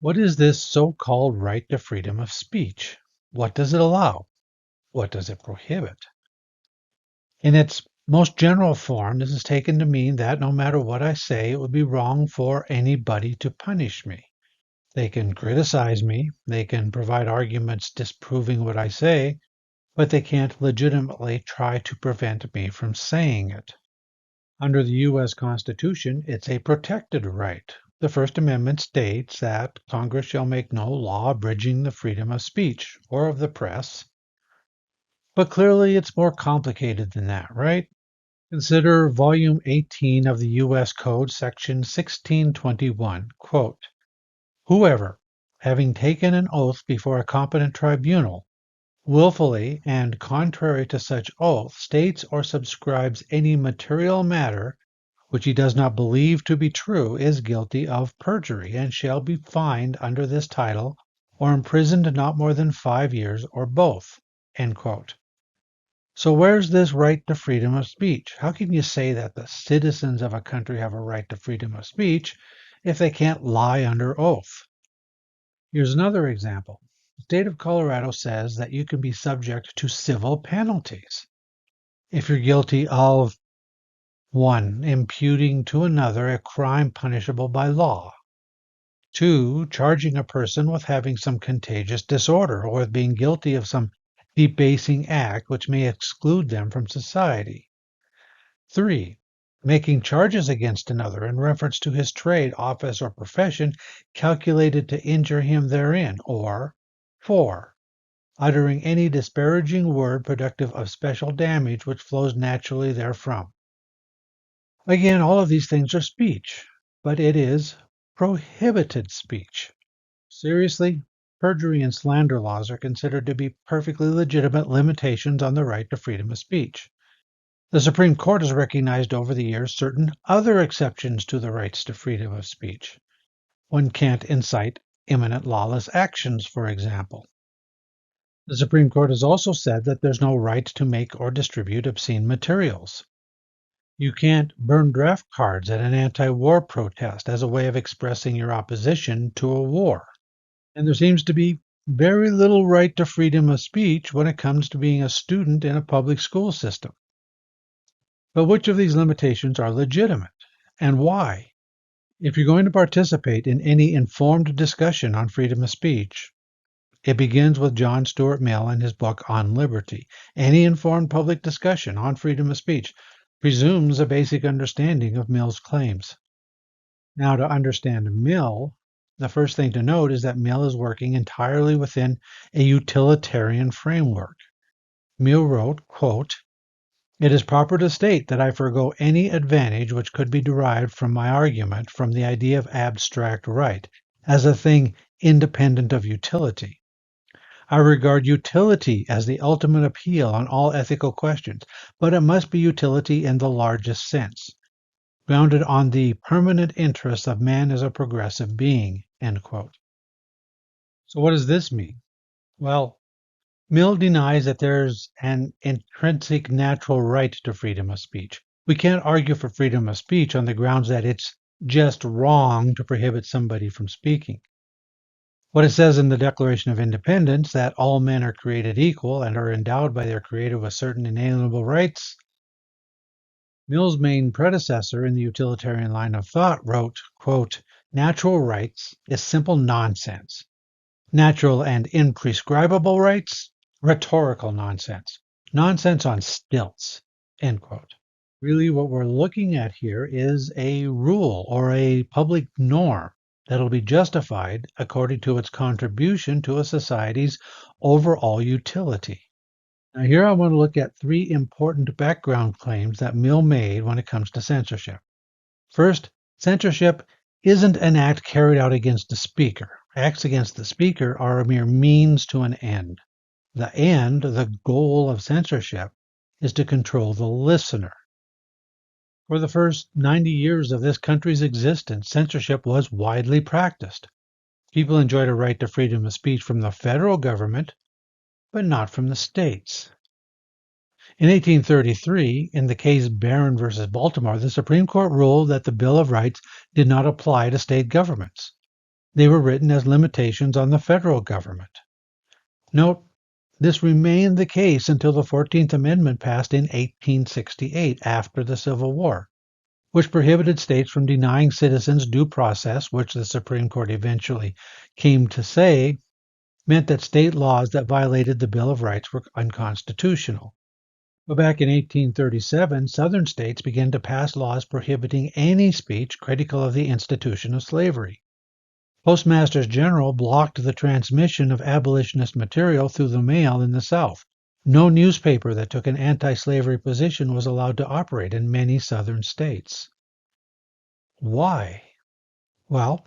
What is this so-called right to freedom of speech? What does it allow? What does it prohibit? In its most general form, this is taken to mean that no matter what I say, it would be wrong for anybody to punish me. They can criticize me, they can provide arguments disproving what I say, but they can't legitimately try to prevent me from saying it. Under the U.S. Constitution, it's a protected right. The First Amendment states that Congress shall make no law abridging the freedom of speech or of the press. But clearly it's more complicated than that, right? Consider Volume 18 of the U.S. Code, Section 1621, quote, "Whoever, having taken an oath before a competent tribunal, willfully and contrary to such oath states or subscribes any material matter which he does not believe to be true is guilty of perjury and shall be fined under this title or imprisoned not more than 5 years or both." End quote. So where's this right to freedom of speech? How can you say that the citizens of a country have a right to freedom of speech if they can't lie under oath? Here's another example. The state of Colorado says that you can be subject to civil penalties if you're guilty of 1. Imputing to another a crime punishable by law. 2. Charging a person with having some contagious disorder or with being guilty of some debasing act which may exclude them from society. 3. Making charges against another in reference to his trade, office, or profession calculated to injure him therein. Or 4. Uttering any disparaging word productive of special damage which flows naturally therefrom. Again, all of these things are speech, but it is prohibited speech. Seriously, perjury and slander laws are considered to be perfectly legitimate limitations on the right to freedom of speech. The Supreme Court has recognized over the years certain other exceptions to the rights to freedom of speech. One can't incite imminent lawless actions, for example. The Supreme Court has also said that there's no right to make or distribute obscene materials. You can't burn draft cards at an anti-war protest as a way of expressing your opposition to a war. And there seems to be very little right to freedom of speech when it comes to being a student in a public school system. But which of these limitations are legitimate, and why? If you're going to participate in any informed discussion on freedom of speech, it begins with John Stuart Mill and his book On Liberty. Any informed public discussion on freedom of speech presumes a basic understanding of Mill's claims. Now, to understand Mill, the first thing to note is that Mill is working entirely within a utilitarian framework. Mill wrote, quote, "It is proper to state that I forego any advantage which could be derived from my argument from the idea of abstract right as a thing independent of utility. I regard utility as the ultimate appeal on all ethical questions, but it must be utility in the largest sense, grounded on the permanent interests of man as a progressive being." End quote. So what does this mean? Well, Mill denies that there's an intrinsic natural right to freedom of speech. We can't argue for freedom of speech on the grounds that it's just wrong to prohibit somebody from speaking. What it says in the Declaration of Independence, that all men are created equal and are endowed by their Creator with certain inalienable rights. Mill's main predecessor in the utilitarian line of thought wrote, quote, "Natural rights is simple nonsense. Natural and imprescribable rights, rhetorical nonsense. Nonsense on stilts." End quote. Really, what we're looking at here is a rule or a public norm that'll be justified according to its contribution to a society's overall utility. Now, here I want to look at 3 important background claims that Mill made when it comes to censorship. First, censorship isn't an act carried out against the speaker. Acts against the speaker are a mere means to an end. The end, the goal of censorship, is to control the listener. For the first 90 years of this country's existence, censorship was widely practiced. People enjoyed a right to freedom of speech from the federal government, but not from the states. In 1833, in the case Barron versus Baltimore, the Supreme Court ruled that the Bill of Rights did not apply to state governments. They were written as limitations on the federal government. Note, this remained the case until the 14th Amendment passed in 1868 after the Civil War, which prohibited states from denying citizens due process, which the Supreme Court eventually came to say meant that state laws that violated the Bill of Rights were unconstitutional. But back in 1837, Southern states began to pass laws prohibiting any speech critical of the institution of slavery. Postmasters General blocked the transmission of abolitionist material through the mail in the South. No newspaper that took an anti-slavery position was allowed to operate in many Southern states. Why? Well,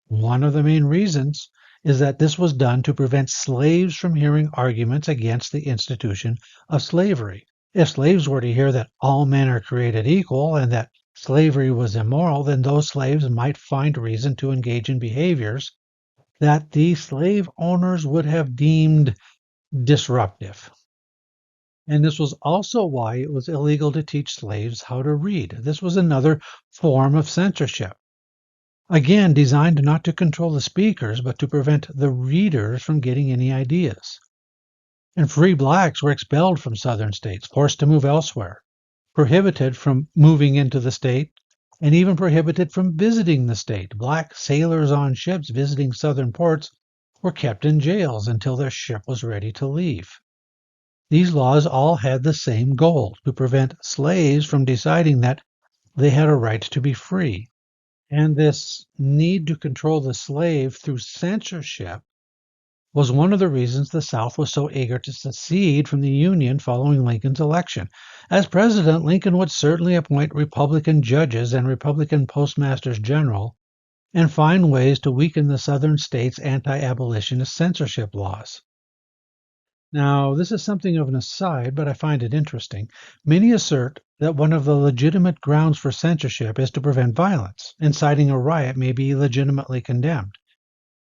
one of the main reasons is that this was done to prevent slaves from hearing arguments against the institution of slavery. If slaves were to hear that all men are created equal and that slavery was immoral, then those slaves might find reason to engage in behaviors that the slave owners would have deemed disruptive. And this was also why it was illegal to teach slaves how to read. This was another form of censorship. Again, designed not to control the speakers, but to prevent the readers from getting any ideas. And free blacks were expelled from Southern states, forced to move elsewhere, prohibited from moving into the state, and even prohibited from visiting the state. Black sailors on ships visiting Southern ports were kept in jails until their ship was ready to leave. These laws all had the same goal, to prevent slaves from deciding that they had a right to be free. And this need to control the slave through censorship was one of the reasons the South was so eager to secede from the Union following Lincoln's election. As president, Lincoln would certainly appoint Republican judges and Republican postmasters general and find ways to weaken the Southern states' anti-abolitionist censorship laws. Now, this is something of an aside, but I find it interesting. Many assert that one of the legitimate grounds for censorship is to prevent violence. Inciting a riot may be legitimately condemned.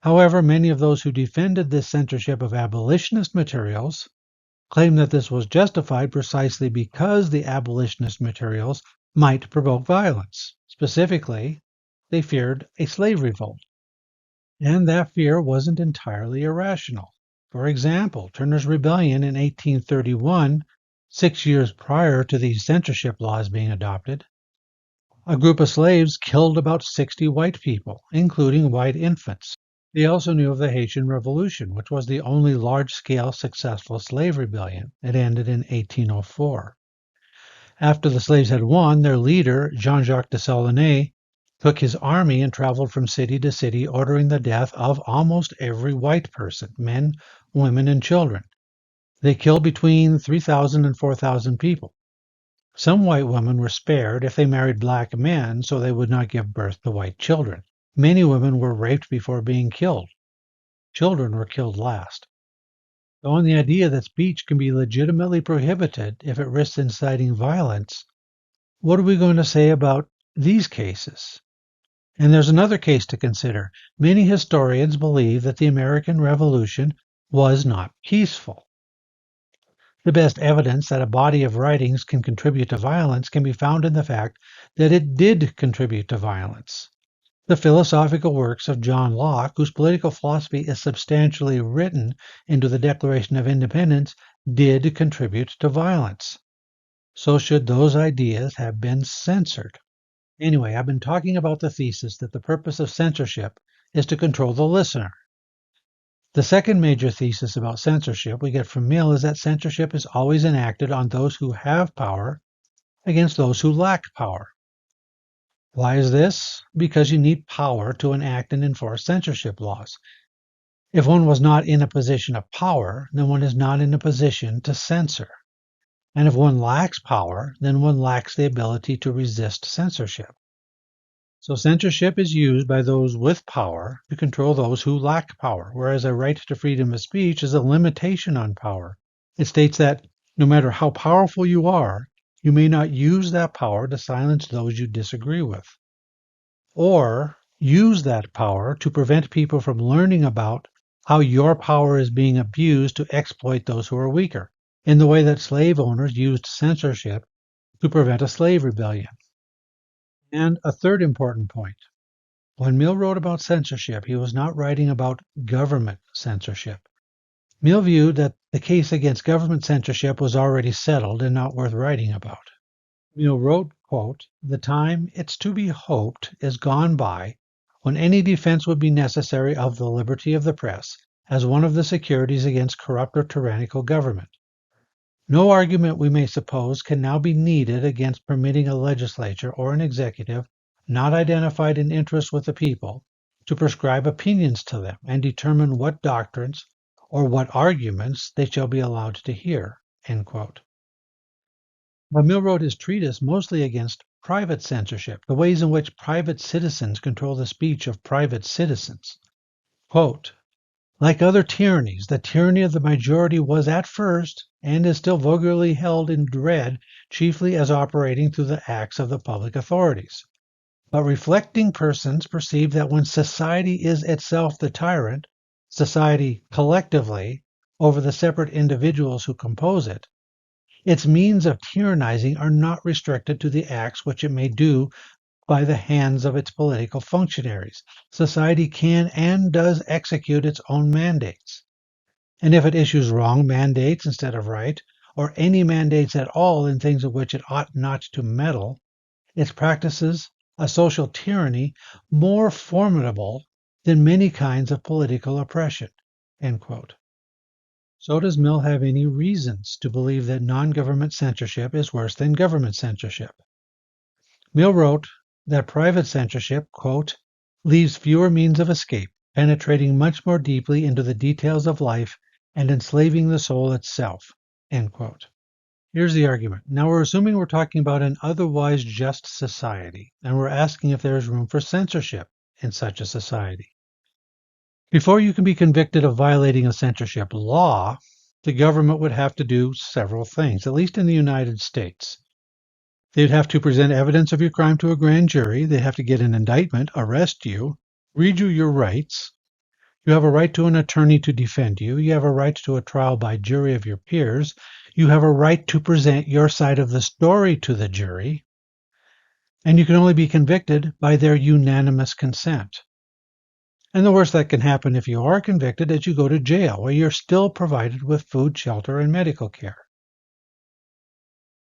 However, many of those who defended this censorship of abolitionist materials claim that this was justified precisely because the abolitionist materials might provoke violence. Specifically, they feared a slave revolt. And that fear wasn't entirely irrational. For example, Turner's Rebellion in 1831, 6 years prior to these censorship laws being adopted, a group of slaves killed about 60 white people, including white infants. They also knew of the Haitian Revolution, which was the only large-scale successful slave rebellion. It ended in 1804. After the slaves had won, their leader, Jean-Jacques Dessalines, took his army and traveled from city to city, ordering the death of almost every white person, men, women, and children. They killed between 3,000 and 4,000 people. Some white women were spared if they married black men so they would not give birth to white children. Many women were raped before being killed. Children were killed last. So on the idea that speech can be legitimately prohibited if it risks inciting violence, what are we going to say about these cases? And there's another case to consider. Many historians believe that the American Revolution was not peaceful. The best evidence that a body of writings can contribute to violence can be found in the fact that it did contribute to violence. The philosophical works of John Locke, whose political philosophy is substantially written into the Declaration of Independence, did contribute to violence. So should those ideas have been censored? Anyway, I've been talking about the thesis that the purpose of censorship is to control the listener. The second major thesis about censorship we get from Mill is that censorship is always enacted on those who have power against those who lack power. Why is this? Because you need power to enact and enforce censorship laws. If one was not in a position of power, then one is not in a position to censor. And if one lacks power, then one lacks the ability to resist censorship. So censorship is used by those with power to control those who lack power, whereas a right to freedom of speech is a limitation on power. It states that no matter how powerful you are, you may not use that power to silence those you disagree with, or use that power to prevent people from learning about how your power is being abused to exploit those who are weaker, in the way that slave owners used censorship to prevent a slave rebellion. And a third important point. When Mill wrote about censorship, he was not writing about government censorship. Mill viewed that the case against government censorship was already settled and not worth writing about. Mill wrote, quote, "The time, it's to be hoped, is gone by when any defense would be necessary of the liberty of the press as one of the securities against corrupt or tyrannical government. No argument, we may suppose, can now be needed against permitting a legislature or an executive not identified in interest with the people to prescribe opinions to them and determine what doctrines or what arguments they shall be allowed to hear." End quote. But Mill wrote his treatise mostly against private censorship, the ways in which private citizens control the speech of private citizens. Quote, "Like other tyrannies, the tyranny of the majority was at first, and is still vulgarly held in dread, chiefly as operating through the acts of the public authorities. But reflecting persons perceive that when society is itself the tyrant, society collectively, over the separate individuals who compose it, its means of tyrannizing are not restricted to the acts which it may do by the hands of its political functionaries. Society can and does execute its own mandates. And if it issues wrong mandates instead of right, or any mandates at all in things of which it ought not to meddle, it practices a social tyranny more formidable than many kinds of political oppression." End quote. So does Mill have any reasons to believe that non-government censorship is worse than government censorship? Mill wrote that private censorship, quote, "leaves fewer means of escape, penetrating much more deeply into the details of life and enslaving the soul itself." End quote. Here's the argument. Now we're assuming we're talking about an otherwise just society, and we're asking if there is room for censorship in such a society. Before you can be convicted of violating a censorship law, the government would have to do several things, at least in the United States. They'd have to present evidence of your crime to a grand jury. They'd have to get an indictment, arrest you, read you your rights. You have a right to an attorney to defend you. You have a right to a trial by jury of your peers. You have a right to present your side of the story to the jury. And you can only be convicted by their unanimous consent. And the worst that can happen if you are convicted is you go to jail, where you're still provided with food, shelter, and medical care.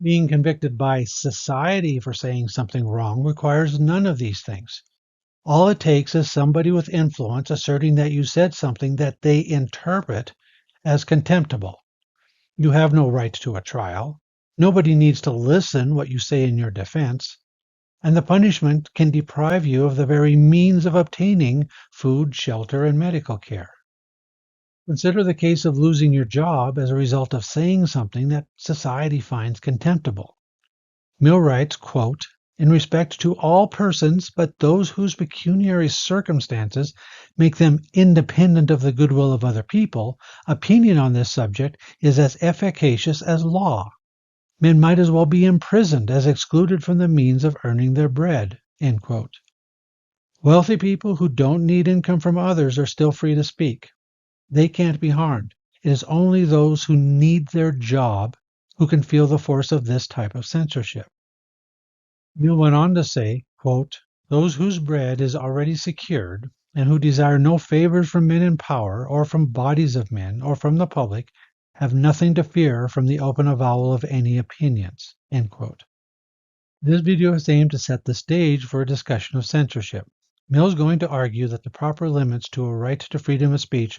Being convicted by society for saying something wrong requires none of these things. All it takes is somebody with influence asserting that you said something that they interpret as contemptible. You have no right to a trial. Nobody needs to listen what you say in your defense. And the punishment can deprive you of the very means of obtaining food, shelter, and medical care. Consider the case of losing your job as a result of saying something that society finds contemptible. Mill writes, quote, "In respect to all persons but those whose pecuniary circumstances make them independent of the goodwill of other people, opinion on this subject is as efficacious as law. Men might as well be imprisoned as excluded from the means of earning their bread." End quote. Wealthy people who don't need income from others are still free to speak. They can't be harmed. It is only those who need their job who can feel the force of this type of censorship. Mill went on to say, quote, "Those whose bread is already secured and who desire no favors from men in power or from bodies of men or from the public have nothing to fear from the open avowal of any opinions." End quote. This video is aimed to set the stage for a discussion of censorship. Mill is going to argue that the proper limits to a right to freedom of speech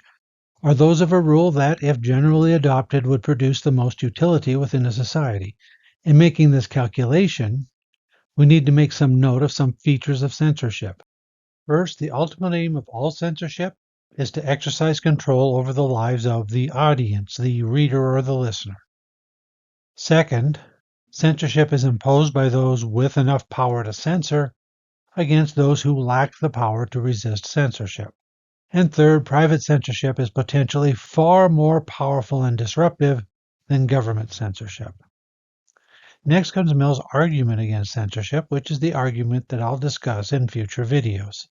are those of a rule that, if generally adopted, would produce the most utility within a society. In making this calculation, we need to make some note of some features of censorship. First, the ultimate aim of all censorship is to exercise control over the lives of the audience, the reader or the listener. Second, censorship is imposed by those with enough power to censor against those who lack the power to resist censorship. And third, private censorship is potentially far more powerful and disruptive than government censorship. Next comes Mill's argument against censorship, which is the argument that I'll discuss in future videos.